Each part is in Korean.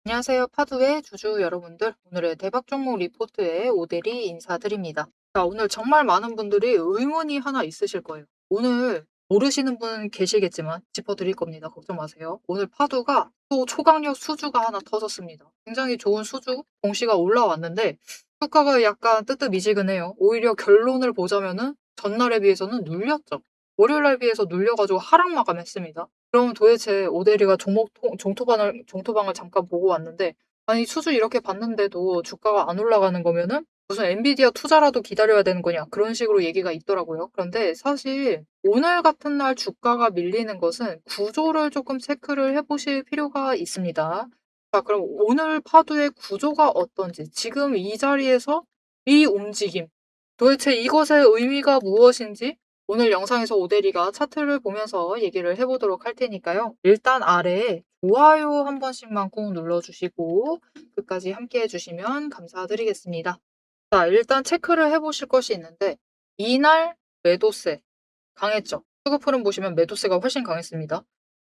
안녕하세요. 파두의 주주 여러분들. 오늘의 대박 종목 리포트에 오대리 인사드립니다. 자, 오늘 정말 많은 분들이 의문이 하나 있으실 거예요. 오늘 모르시는 분 계시겠지만 짚어드릴 겁니다. 걱정 마세요. 오늘 파두가 또 초강력 수주가 하나 터졌습니다. 굉장히 좋은 수주 공시가 올라왔는데 주가가 약간 뜨뜻미지근해요. 오히려 결론을 보자면은 전날에 비해서는 눌렸죠. 월요일날 비해서 눌려가지고 하락 마감했습니다. 그럼 도대체 오대리가 종토방을 잠깐 보고 왔는데, 아니, 수주 이렇게 봤는데도 주가가 안 올라가는 거면은 무슨 엔비디아 투자라도 기다려야 되는 거냐, 그런 식으로 얘기가 있더라고요. 그런데 사실 오늘 같은 날 주가가 밀리는 것은 구조를 조금 체크를 해보실 필요가 있습니다. 자, 그럼 오늘 파도의 구조가 어떤지, 지금 이 자리에서 이 움직임, 도대체 이것의 의미가 무엇인지 오늘 영상에서 오대리가 차트를 보면서 얘기를 해보도록 할 테니까요. 일단 아래에 좋아요 한 번씩만 꼭 눌러주시고 끝까지 함께 해주시면 감사드리겠습니다. 자, 일단 체크를 해보실 것이 있는데 이날 매도세 강했죠. 수급흐름 보시면 매도세가 훨씬 강했습니다.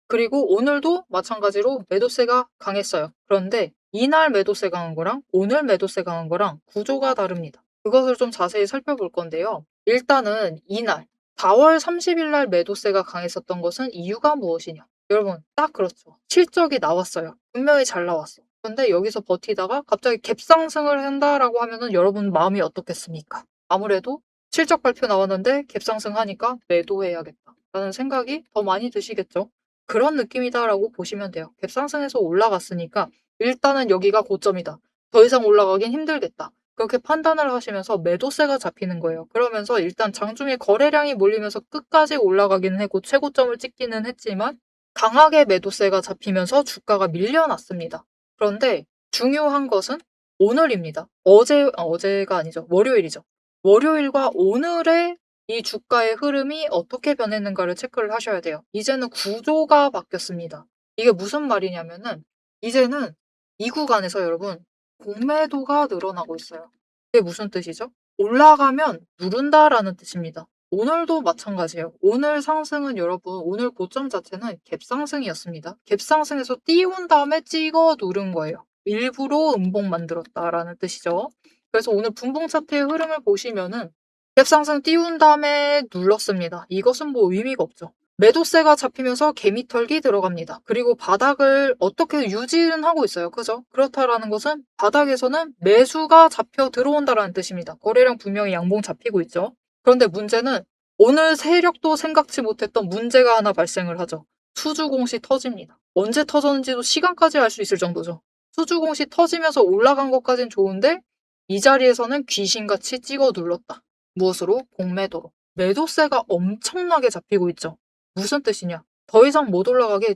그리고 오늘도 마찬가지로 매도세가 강했어요. 그런데 이날 매도세 강한 거랑 오늘 매도세 강한 거랑 구조가 다릅니다. 그것을 좀 자세히 살펴볼 건데요. 일단은 이날 4월 30일 날 매도세가 강했었던 것은 이유가 무엇이냐? 여러분, 딱 그렇죠. 실적이 나왔어요. 분명히 잘 나왔어. 근데 여기서 버티다가 갑자기 갭상승을 한다라고 하면은 여러분 마음이 어떻겠습니까? 아무래도 실적 발표 나왔는데 갭상승하니까 매도해야겠다 라는 생각이 더 많이 드시겠죠. 그런 느낌이다라고 보시면 돼요. 갭상승해서 올라갔으니까 일단은 여기가 고점이다. 더 이상 올라가긴 힘들겠다. 그렇게 판단을 하시면서 매도세가 잡히는 거예요. 그러면서 일단 장중에 거래량이 몰리면서 끝까지 올라가기는 했고 최고점을 찍기는 했지만 강하게 매도세가 잡히면서 주가가 밀려났습니다. 그런데 중요한 것은 오늘입니다. 어제가 아니죠. 월요일이죠. 월요일과 오늘의 이 주가의 흐름이 어떻게 변했는가를 체크를 하셔야 돼요. 이제는 구조가 바뀌었습니다. 이게 무슨 말이냐면은 이제는 이 구간에서 여러분 공매도가 늘어나고 있어요. 그게 무슨 뜻이죠? 올라가면 누른다라는 뜻입니다. 오늘도 마찬가지예요. 오늘 상승은 여러분 오늘 고점 자체는 갭상승이었습니다. 갭상승에서 띄운 다음에 찍어 누른 거예요. 일부러 음봉 만들었다라는 뜻이죠. 그래서 오늘 분봉 차트의 흐름을 보시면은 갭상승 띄운 다음에 눌렀습니다. 이것은 뭐 의미가 없죠. 매도세가 잡히면서 개미털기 들어갑니다. 그리고 바닥을 어떻게 유지는 하고 있어요. 그죠? 그렇다라는 것은 바닥에서는 매수가 잡혀 들어온다라는 뜻입니다. 거래량 분명히 양봉 잡히고 있죠. 그런데 문제는 오늘 세력도 생각지 못했던 문제가 하나 발생을 하죠. 수주공시 터집니다. 언제 터졌는지도 시간까지 알 수 있을 정도죠. 수주공시 터지면서 올라간 것까진 좋은데 이 자리에서는 귀신같이 찍어 눌렀다. 무엇으로? 공매도로. 매도세가 엄청나게 잡히고 있죠. 무슨 뜻이냐? 더 이상 못 올라가게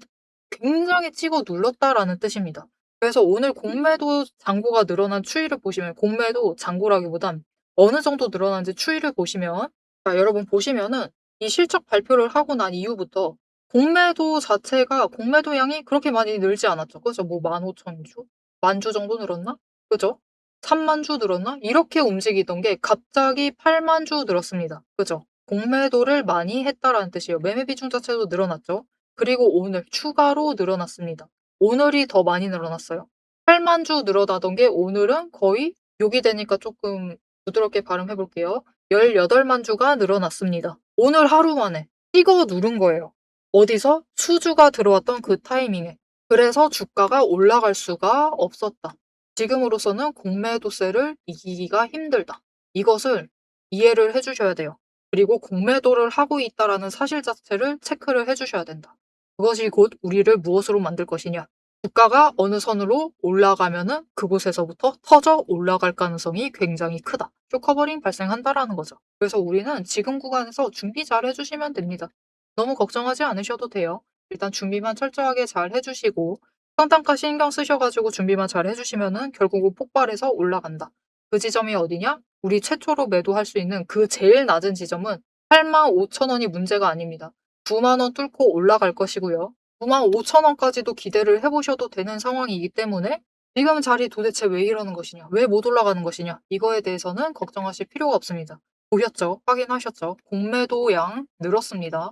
굉장히 찍어 눌렀다라는 뜻입니다. 그래서 오늘 공매도 잔고가 늘어난 추이를 보시면 공매도 잔고라기보단 어느 정도 늘어난지 추이를 보시면 자, 여러분 보시면은 이 실적 발표를 하고 난 이후부터 공매도 자체가 공매도 양이 그렇게 많이 늘지 않았죠. 그죠? 뭐 15,000주? 만 주 정도 늘었나? 그죠? 3만 주 늘었나? 이렇게 움직이던 게 갑자기 8만 주 늘었습니다. 그죠? 공매도를 많이 했다라는 뜻이에요. 매매 비중 자체도 늘어났죠. 그리고 오늘 추가로 늘어났습니다. 오늘이 더 많이 늘어났어요. 8만 주 늘어나던 게 오늘은 거의 욕이 되니까 조금 부드럽게 발음해 볼게요. 18만 주가 늘어났습니다. 오늘 하루 만에 찍어 누른 거예요. 어디서? 수주가 들어왔던 그 타이밍에. 그래서 주가가 올라갈 수가 없었다. 지금으로서는 공매도세를 이기기가 힘들다. 이것을 이해를 해주셔야 돼요. 그리고 공매도를 하고 있다라는 사실 자체를 체크를 해주셔야 된다. 그것이 곧 우리를 무엇으로 만들 것이냐. 주가가 어느 선으로 올라가면은 그곳에서부터 터져 올라갈 가능성이 굉장히 크다. 쇼커버링 발생한다라는 거죠. 그래서 우리는 지금 구간에서 준비 잘 해주시면 됩니다. 너무 걱정하지 않으셔도 돼요. 일단 준비만 철저하게 잘 해주시고 상단가 신경 쓰셔가지고 준비만 잘 해주시면은 결국은 폭발해서 올라간다. 그 지점이 어디냐? 우리 최초로 매도할 수 있는 그 제일 낮은 지점은 85,000원이 문제가 아닙니다. 9만원 뚫고 올라갈 것이고요. 95,000원까지도 기대를 해보셔도 되는 상황이기 때문에 지금 자리 도대체 왜 이러는 것이냐? 왜 못 올라가는 것이냐? 이거에 대해서는 걱정하실 필요가 없습니다. 보셨죠? 확인하셨죠? 공매도 양 늘었습니다.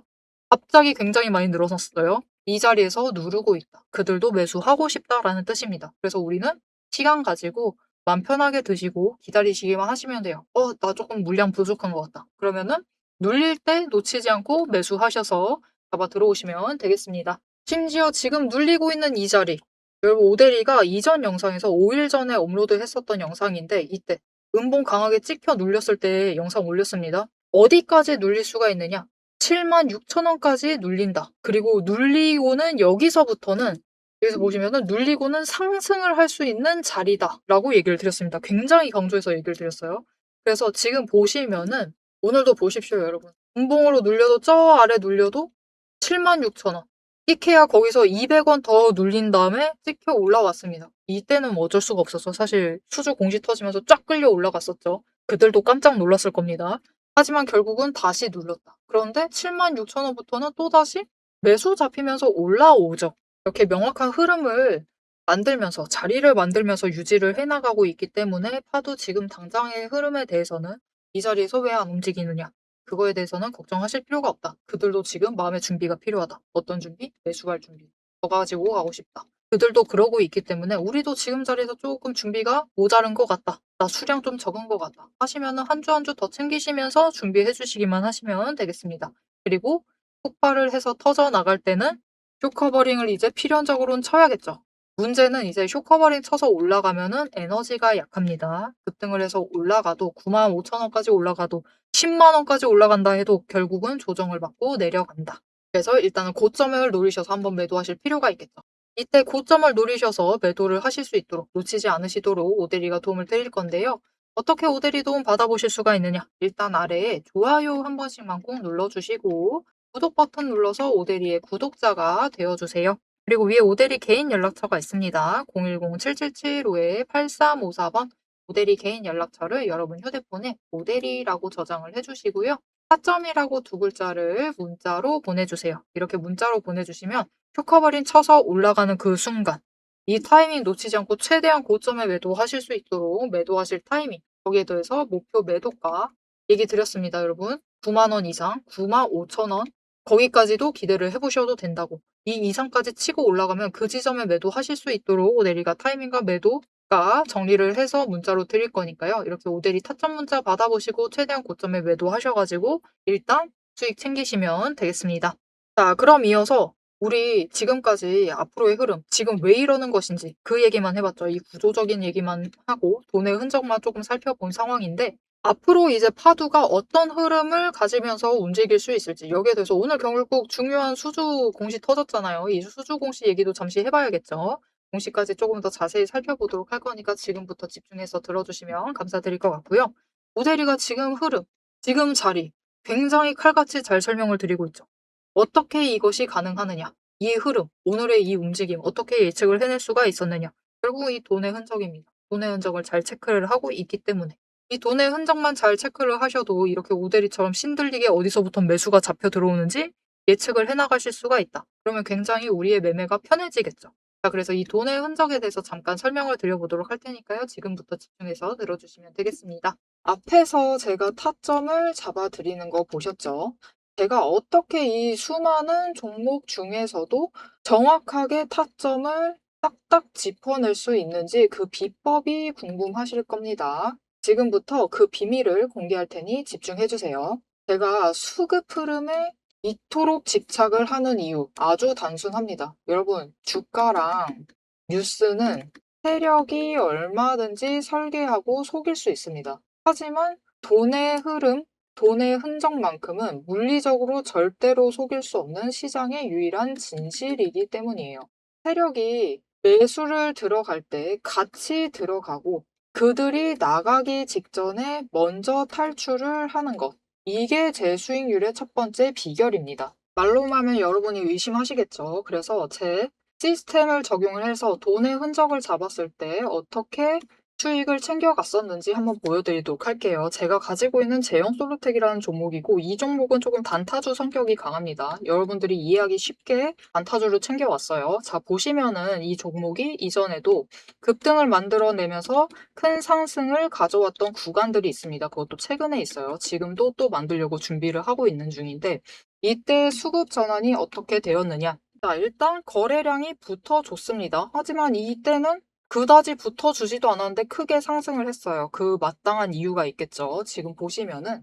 갑자기 굉장히 많이 늘어났어요. 이 자리에서 누르고 있다. 그들도 매수하고 싶다라는 뜻입니다. 그래서 우리는 시간 가지고 마음 편하게 드시고 기다리시기만 하시면 돼요. 나 조금 물량 부족한 것 같다. 그러면은 눌릴 때 놓치지 않고 매수하셔서 잡아 들어오시면 되겠습니다. 심지어 지금 눌리고 있는 이 자리, 여러분 오데리가 이전 영상에서 5일 전에 업로드 했었던 영상인데 이때 음봉 강하게 찍혀 눌렸을 때 영상 올렸습니다. 어디까지 눌릴 수가 있느냐? 76,000원까지 눌린다. 그리고 눌리고는 여기서부터는 여기서 보시면은 눌리고는 상승을 할 수 있는 자리다라고 얘기를 드렸습니다. 굉장히 강조해서 얘기를 드렸어요. 그래서 지금 보시면은 오늘도 보십시오, 여러분. 음봉으로 눌려도 저 아래 눌려도 76,000원. 이케아 거기서 200원 더 눌린 다음에 찍혀 올라왔습니다. 이때는 뭐 어쩔 수가 없었어. 사실 수주 공시 터지면서 쫙 끌려 올라갔었죠. 그들도 깜짝 놀랐을 겁니다. 하지만 결국은 다시 눌렀다. 그런데 76,000원부터는 또다시 매수 잡히면서 올라오죠. 이렇게 명확한 흐름을 만들면서 자리를 만들면서 유지를 해나가고 있기 때문에 파도 지금 당장의 흐름에 대해서는 이 자리에서 왜 안 움직이느냐? 그거에 대해서는 걱정하실 필요가 없다. 그들도 지금 마음의 준비가 필요하다. 어떤 준비? 매수할 준비. 더 가지고 가고 싶다. 그들도 그러고 있기 때문에 우리도 지금 자리에서 조금 준비가 모자른 것 같다. 나 수량 좀 적은 것 같다. 하시면은 한 주 한 주 더 챙기시면서 준비해 주시기만 하시면 되겠습니다. 그리고 폭발을 해서 터져 나갈 때는 쇼커버링을 이제 필연적으로는 쳐야겠죠. 문제는 이제 쇼커버링 쳐서 올라가면은 에너지가 약합니다. 급등을 해서 올라가도 95,000원까지 올라가도 10만원까지 올라간다 해도 결국은 조정을 받고 내려간다. 그래서 일단은 고점을 노리셔서 한번 매도하실 필요가 있겠죠. 이때 고점을 노리셔서 매도를 하실 수 있도록 놓치지 않으시도록 오데리가 도움을 드릴 건데요. 어떻게 오데리 도움 받아보실 수가 있느냐? 일단 아래에 좋아요 한 번씩만 꼭 눌러주시고 구독 버튼 눌러서 오데리의 구독자가 되어주세요. 그리고 위에 오데리 개인 연락처가 있습니다. 010-7775-8354번 오데리 개인 연락처를 여러분 휴대폰에 오데리라고 저장을 해주시고요. 4점이라고 두 글자를 문자로 보내주세요. 이렇게 문자로 보내주시면 쇼커버린 쳐서 올라가는 그 순간 이 타이밍 놓치지 않고 최대한 고점에 매도하실 수 있도록 매도하실 타이밍 거기에 더해서 목표 매도가 얘기 드렸습니다, 여러분. 9만 원 이상, 95,000원 거기까지도 기대를 해보셔도 된다고. 이 이상까지 치고 올라가면 그 지점에 매도하실 수 있도록 오데리가 타이밍과 매도가 정리를 해서 문자로 드릴 거니까요. 이렇게 오데리 타점 문자 받아보시고 최대한 고점에 매도하셔가지고 일단 수익 챙기시면 되겠습니다. 자, 그럼 이어서 우리 지금까지 앞으로의 흐름, 지금 왜 이러는 것인지 그 얘기만 해봤죠. 이 구조적인 얘기만 하고 돈의 흔적만 조금 살펴본 상황인데 앞으로 이제 파두가 어떤 흐름을 가지면서 움직일 수 있을지 여기에 대해서 오늘 결국 중요한 수주 공시 터졌잖아요. 이 수주 공시 얘기도 잠시 해봐야겠죠. 공시까지 조금 더 자세히 살펴보도록 할 거니까 지금부터 집중해서 들어주시면 감사드릴 것 같고요. 오데리가 지금 흐름, 지금 자리 굉장히 칼같이 잘 설명을 드리고 있죠. 어떻게 이것이 가능하느냐? 이 흐름, 오늘의 이 움직임, 어떻게 예측을 해낼 수가 있었느냐? 결국 이 돈의 흔적입니다. 돈의 흔적을 잘 체크를 하고 있기 때문에. 이 돈의 흔적만 잘 체크를 하셔도 이렇게 오데리처럼 신들리게 어디서부터 매수가 잡혀 들어오는지 예측을 해나가실 수가 있다. 그러면 굉장히 우리의 매매가 편해지겠죠. 자, 그래서 이 돈의 흔적에 대해서 잠깐 설명을 드려보도록 할 테니까요. 지금부터 집중해서 들어주시면 되겠습니다. 앞에서 제가 타점을 잡아드리는 거 보셨죠? 제가 어떻게 이 수많은 종목 중에서도 정확하게 타점을 딱딱 짚어낼 수 있는지 그 비법이 궁금하실 겁니다. 지금부터 그 비밀을 공개할 테니 집중해주세요. 제가 수급 흐름에 이토록 집착을 하는 이유 아주 단순합니다. 여러분, 주가랑 뉴스는 세력이 얼마든지 설계하고 속일 수 있습니다. 하지만 돈의 흐름, 돈의 흔적만큼은 물리적으로 절대로 속일 수 없는 시장의 유일한 진실이기 때문이에요. 세력이 매수를 들어갈 때 같이 들어가고 그들이 나가기 직전에 먼저 탈출을 하는 것. 이게 제 수익률의 첫 번째 비결입니다. 말로만 하면 여러분이 의심하시겠죠. 그래서 제 시스템을 적용을 해서 돈의 흔적을 잡았을 때 어떻게 수익을 챙겨갔었는지 한번 보여드리도록 할게요. 제가 가지고 있는 제형 솔루텍이라는 종목이고 이 종목은 조금 단타주 성격이 강합니다. 여러분들이 이해하기 쉽게 단타주를 챙겨왔어요. 자, 보시면은 이 종목이 이전에도 급등을 만들어내면서 큰 상승을 가져왔던 구간들이 있습니다. 그것도 최근에 있어요. 지금도 또 만들려고 준비를 하고 있는 중인데 이때 수급 전환이 어떻게 되었느냐? 자, 일단 거래량이 붙어줬습니다. 하지만 이때는 그다지 붙어주지도 않았는데 크게 상승을 했어요. 그 마땅한 이유가 있겠죠. 지금 보시면은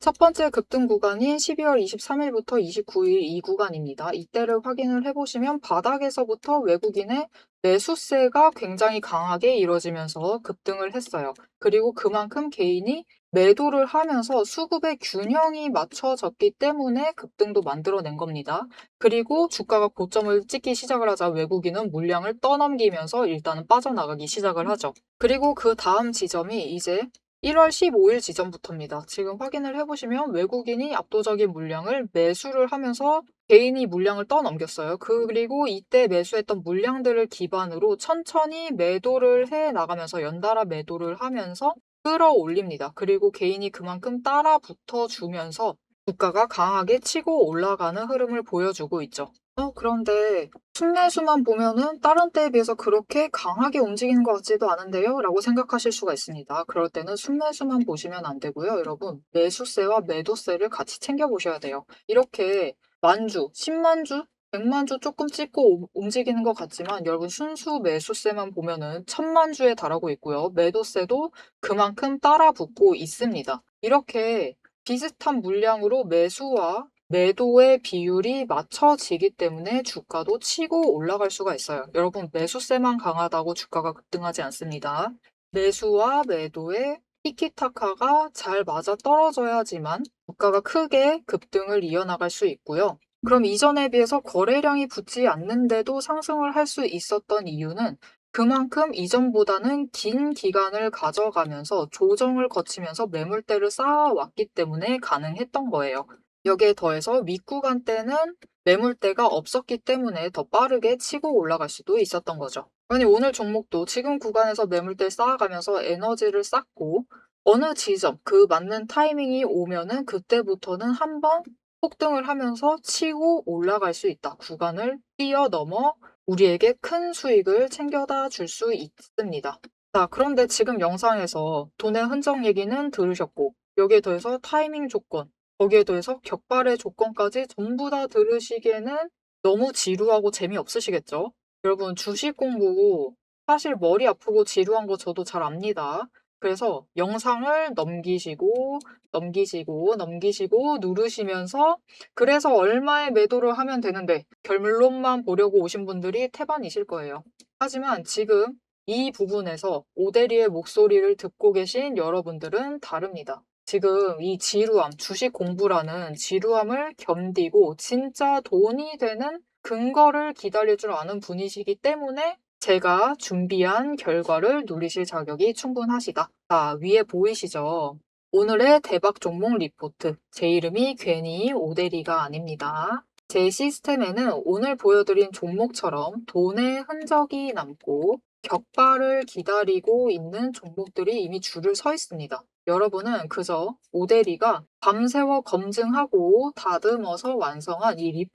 첫 번째 급등 구간인 12월 23일부터 29일 이 구간입니다. 이때를 확인을 해보시면 바닥에서부터 외국인의 매수세가 굉장히 강하게 이루어지면서 급등을 했어요. 그리고 그만큼 개인이 매도를 하면서 수급의 균형이 맞춰졌기 때문에 급등도 만들어낸 겁니다. 그리고 주가가 고점을 찍기 시작을 하자 외국인은 물량을 떠넘기면서 일단은 빠져나가기 시작을 하죠. 그리고 그 다음 지점이 이제 1월 15일 지점부터입니다. 지금 확인을 해보시면 외국인이 압도적인 물량을 매수를 하면서 개인이 물량을 떠넘겼어요. 그리고 이때 매수했던 물량들을 기반으로 천천히 매도를 해 나가면서 연달아 매도를 하면서 끌어올립니다. 그리고 개인이 그만큼 따라 붙어주면서 주가가 강하게 치고 올라가는 흐름을 보여주고 있죠. 그런데 순매수만 보면은 다른 때에 비해서 그렇게 강하게 움직이는 것 같지도 않은데요? 라고 생각하실 수가 있습니다. 그럴 때는 순매수만 보시면 안 되고요. 여러분, 매수세와 매도세를 같이 챙겨보셔야 돼요. 이렇게 만주, 10만주, 100만주 조금 찍고 움직이는 것 같지만 여러분 순수 매수세만 보면은 1000만주에 달하고 있고요. 매도세도 그만큼 따라 붙고 있습니다. 이렇게 비슷한 물량으로 매수와 매도의 비율이 맞춰지기 때문에 주가도 치고 올라갈 수가 있어요. 여러분, 매수세만 강하다고 주가가 급등하지 않습니다. 매수와 매도의 티키타카가 잘 맞아 떨어져야지만 주가가 크게 급등을 이어나갈 수 있고요. 그럼 이전에 비해서 거래량이 붙지 않는데도 상승을 할 수 있었던 이유는 그만큼 이전보다는 긴 기간을 가져가면서 조정을 거치면서 매물대를 쌓아왔기 때문에 가능했던 거예요. 여기에 더해서 윗구간 때는 매물대가 없었기 때문에 더 빠르게 치고 올라갈 수도 있었던 거죠. 아니, 오늘 종목도 지금 구간에서 매물대 쌓아가면서 에너지를 쌓고 어느 지점, 그 맞는 타이밍이 오면은 그때부터는 한번 폭등을 하면서 치고 올라갈 수 있다. 구간을 뛰어넘어 우리에게 큰 수익을 챙겨다 줄 수 있습니다. 자, 그런데 지금 영상에서 돈의 흔적 얘기는 들으셨고, 여기에 더해서 타이밍 조건, 거기에 더해서 격발의 조건까지 전부 다 들으시기에는 너무 지루하고 재미없으시겠죠? 여러분, 주식 공부 사실 머리 아프고 지루한 거 저도 잘 압니다. 그래서 영상을 넘기시고 누르시면서 그래서 얼마에 매도를 하면 되는데 결론만 보려고 오신 분들이 태반이실 거예요. 하지만 지금 이 부분에서 오대리의 목소리를 듣고 계신 여러분들은 다릅니다. 지금 이 지루함, 주식 공부라는 지루함을 견디고 진짜 돈이 되는 근거를 기다릴 줄 아는 분이시기 때문에 제가 준비한 결과를 누리실 자격이 충분하시다. 자, 위에 보이시죠? 오늘의 대박 종목 리포트. 제 이름이 괜히 오대리가 아닙니다. 제 시스템에는 오늘 보여드린 종목처럼 돈의 흔적이 남고 격발을 기다리고 있는 종목들이 이미 줄을 서 있습니다. 여러분은 그저 오대리가 밤새워 검증하고 다듬어서 완성한 이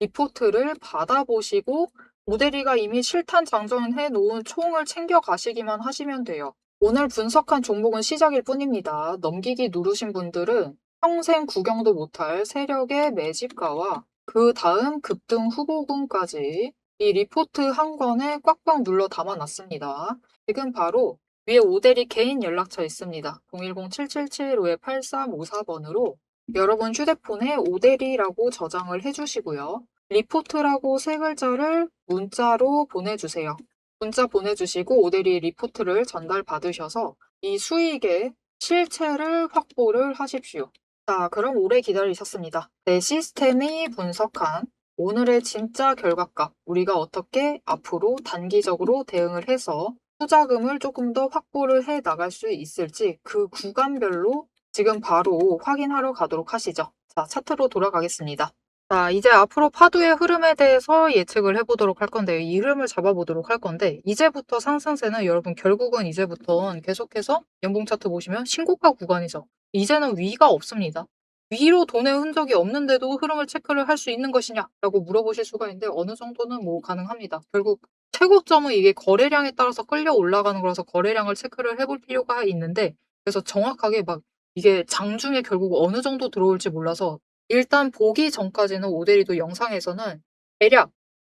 리포트를 받아보시고 오대리가 이미 실탄 장전해 놓은 총을 챙겨 가시기만 하시면 돼요. 오늘 분석한 종목은 시작일 뿐입니다. 넘기기 누르신 분들은 평생 구경도 못할 세력의 매집가와 그 다음 급등 후보군까지 이 리포트 한 권에 꽉꽉 눌러 담아놨습니다. 지금 바로 위에 오대리 개인 연락처 있습니다. 010-777-8354번으로 여러분 휴대폰에 오대리라고 저장을 해주시고요. 리포트라고 세 글자를 문자로 보내주세요. 문자 보내주시고 오대리 리포트를 전달받으셔서 이 수익의 실체를 확보를 하십시오. 자, 그럼 오래 기다리셨습니다. 내 시스템이 분석한 오늘의 진짜 결과값, 우리가 어떻게 앞으로 단기적으로 대응을 해서 투자금을 조금 더 확보를 해 나갈 수 있을지 그 구간별로 지금 바로 확인하러 가도록 하시죠. 자, 차트로 돌아가겠습니다. 자, 이제 앞으로 파도의 흐름에 대해서 예측을 해보도록 할 건데요. 이 흐름을 잡아보도록 할 건데, 이제부터 상승세는 여러분 결국은 이제부터는 계속해서 연봉 차트 보시면 신고가 구간이죠. 이제는 위가 없습니다. 위로 돈의 흔적이 없는데도 흐름을 체크를 할 수 있는 것이냐라고 물어보실 수가 있는데 어느 정도는 뭐 가능합니다. 결국 최고점은 이게 거래량에 따라서 끌려 올라가는 거라서 거래량을 체크를 해볼 필요가 있는데 그래서 정확하게 막 이게 장중에 결국 어느 정도 들어올지 몰라서 일단 보기 전까지는 오대리도 영상에서는 대략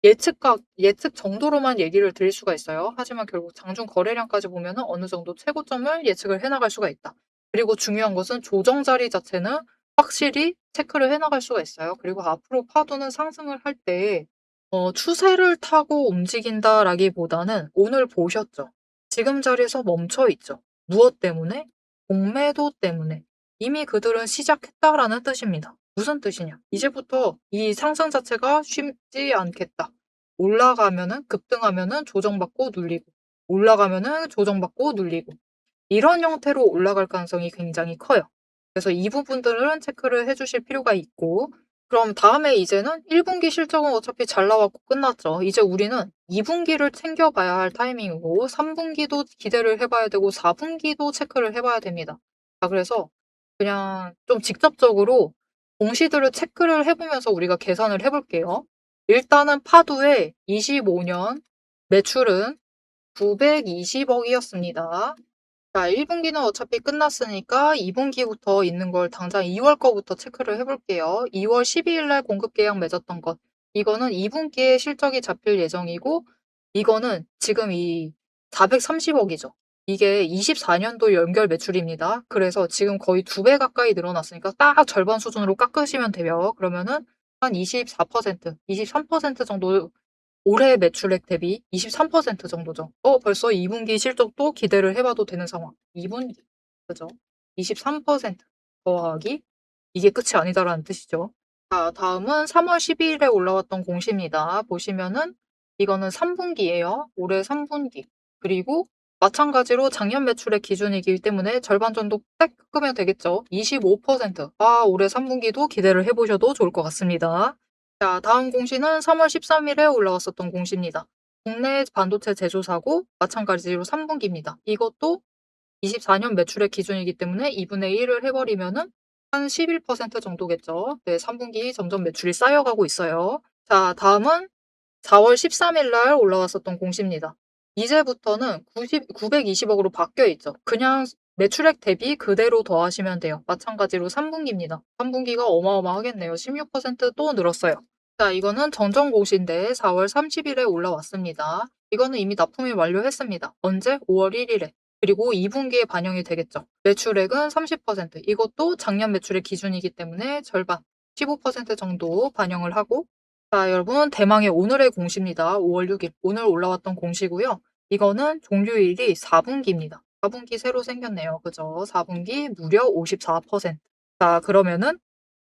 예측 정도로만 얘기를 드릴 수가 있어요. 하지만 결국 장중 거래량까지 보면은 어느 정도 최고점을 예측을 해 나갈 수가 있다. 그리고 중요한 것은 조정 자리 자체는 확실히 체크를 해 나갈 수가 있어요. 그리고 앞으로 파도는 상승을 할 때 추세를 타고 움직인다라기보다는 오늘 보셨죠? 지금 자리에서 멈춰 있죠. 무엇 때문에? 공매도 때문에. 이미 그들은 시작했다라는 뜻입니다. 무슨 뜻이냐? 이제부터 이 상승 자체가 쉽지 않겠다. 올라가면은 급등하면은 조정받고 눌리고 올라가면은 조정받고 눌리고 이런 형태로 올라갈 가능성이 굉장히 커요. 그래서 이 부분들은 체크를 해 주실 필요가 있고 그럼 다음에 이제는 1 분기 실적은 어차피 잘 나왔고 끝났죠. 이제 우리는 2 분기를 챙겨 봐야 할 타이밍이고 3 분기도 기대를 해 봐야 되고 4 분기도 체크를 해 봐야 됩니다. 자 그래서 그냥 좀 직접적으로 공시들을 체크를 해 보면서 우리가 계산을 해 볼게요. 일단은 파도의 25년 매출은 920억 이었습니다. 자 1 분기는 어차피 끝났으니까 2 분기부터 있는 걸 당장 2월 거부터 체크를 해 볼게요. 2월 12일 날 공급 계약 맺었던 것. 이거는 2 분기에 실적이 잡힐 예정이고 이거는 지금 이 430억 이죠. 이게 24 년도 연결 매출입니다. 그래서 지금 거의 2배 가까이 늘어났으니까 딱 절반 수준으로 깎으시면 돼요. 그러면은 한 24% 23% 정도 올해 매출액 대비 23% 정도죠. 벌써 2 분기 실적도 기대를 해 봐도 되는 상황. 2 분기. 그죠? 23% 더하기 이게 끝이 아니다라는 뜻이죠. 자 다음은 3월 12 일에 올라왔던 공시입니다. 보시면은 이거는 3 분기예요. 올해 3 분기. 그리고 마찬가지로 작년 매출액 기준이기 때문에 절반 정도 딱 깎으면 되겠죠. 25%. 올해 3 분기도 기대를 해 보셔도 좋을 것 같습니다. 자 다음 공시는 3월 13 일에 올라왔었던 공시입니다. 국내 반도체 제조사고 마찬가지로 3 분기입니다. 이것도 24년 매출액 기준이기 때문에 2 분의 1을 해 버리면은 한 11% 정도겠죠. 네 3 분기 점점 매출이 쌓여가고 있어요. 자 다음은 4월 13일 날 올라왔었던 공시입니다. 이제부터는 920 억으로 바뀌어 있죠. 그냥 매출액 대비 그대로 더하시면 돼요. 마찬가지로 3 분기입니다. 3 분기가 어마어마하겠네요. 16%또 늘었어요. 자 이거는 정정 공시인데 4월 30 일에 올라왔습니다. 이거는 이미 납품이 완료했습니다. 언제? 5월 1 일에. 그리고 2 분기에 반영이 되겠죠. 매출액은 30%. 이것도 작년 매출액 기준이기 때문에 절반 15% 정도 반영을 하고 자 여러분 대망의 오늘의 공시입니다. 5월 6 일. 오늘 올라왔던 공시고요. 이거는 종료일이 4 분기입니다. 4 분기 새로 생겼네요. 그죠? 4 분기 무려 54%. 자 그러면은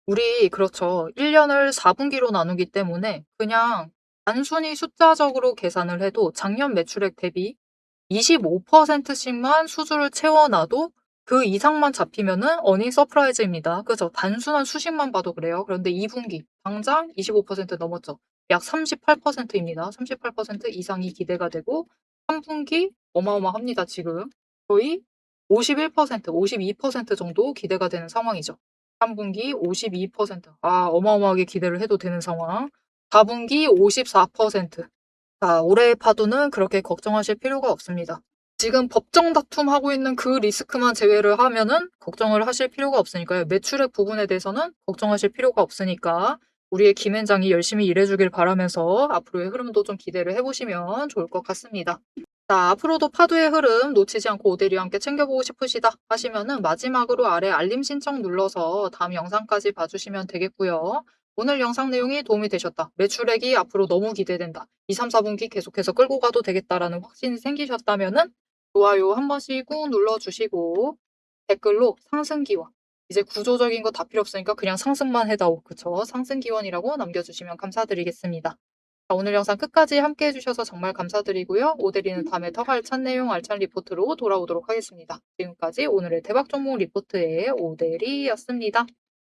우리 그렇죠. 1 년을 4 분기로 나누기 때문에 그냥 단순히 숫자적으로 계산을 해도 작년 매출액 대비 25% 씩만 수주를 채워 놔도 그 이상만 잡히면은 어닝 서프라이즈입니다. 그죠? 단순한 수식만 봐도 그래요. 그런데 2 분기 당장 25% 넘었죠. 약 38% 입니다. 38% 이상이 기대가 되고 3 분기 어마어마합니다 지금. 거의 51% 52% 정도 기대가 되는 상황이죠. 3 분기 52%. 어마어마하게 기대를 해도 되는 상황. 4 분기 54%. 자 올해의 파도는 그렇게 걱정하실 필요가 없습니다. 지금 법정 다툼하고 있는 그 리스크만 제외를 하면은 걱정을 하실 필요가 없으니까요. 매출액 부분에 대해서는 걱정하실 필요가 없으니까 우리의 김앤장이 열심히 일해 주길 바라면서 앞으로의 흐름도 좀 기대를 해 보시면 좋을 것 같습니다. 자 앞으로도 파도의 흐름 놓치지 않고 오대리와 함께 챙겨보고 싶으시다 하시면은 마지막으로 아래 알림 신청 눌러서 다음 영상까지 봐주시면 되겠고요. 오늘 영상 내용이 도움이 되셨다. 매출액이 앞으로 너무 기대된다. 2, 3, 4분기 계속해서 끌고 가도 되겠다라는 확신이 생기셨다면은 좋아요 한 번씩 꾹 눌러주시고 댓글로 상승 기원 이제 구조적인 거 다 필요 없으니까 그냥 상승만 해다오. 그쵸? 상승 기원이라고 남겨주시면 감사드리겠습니다. 자, 오늘 영상 끝까지 함께 해주셔서 정말 감사드리고요. 오대리는 다음에 더 알찬 내용 알찬 리포트로 돌아오도록 하겠습니다. 지금까지 오늘의 대박 종목 리포트의 오대리였습니다.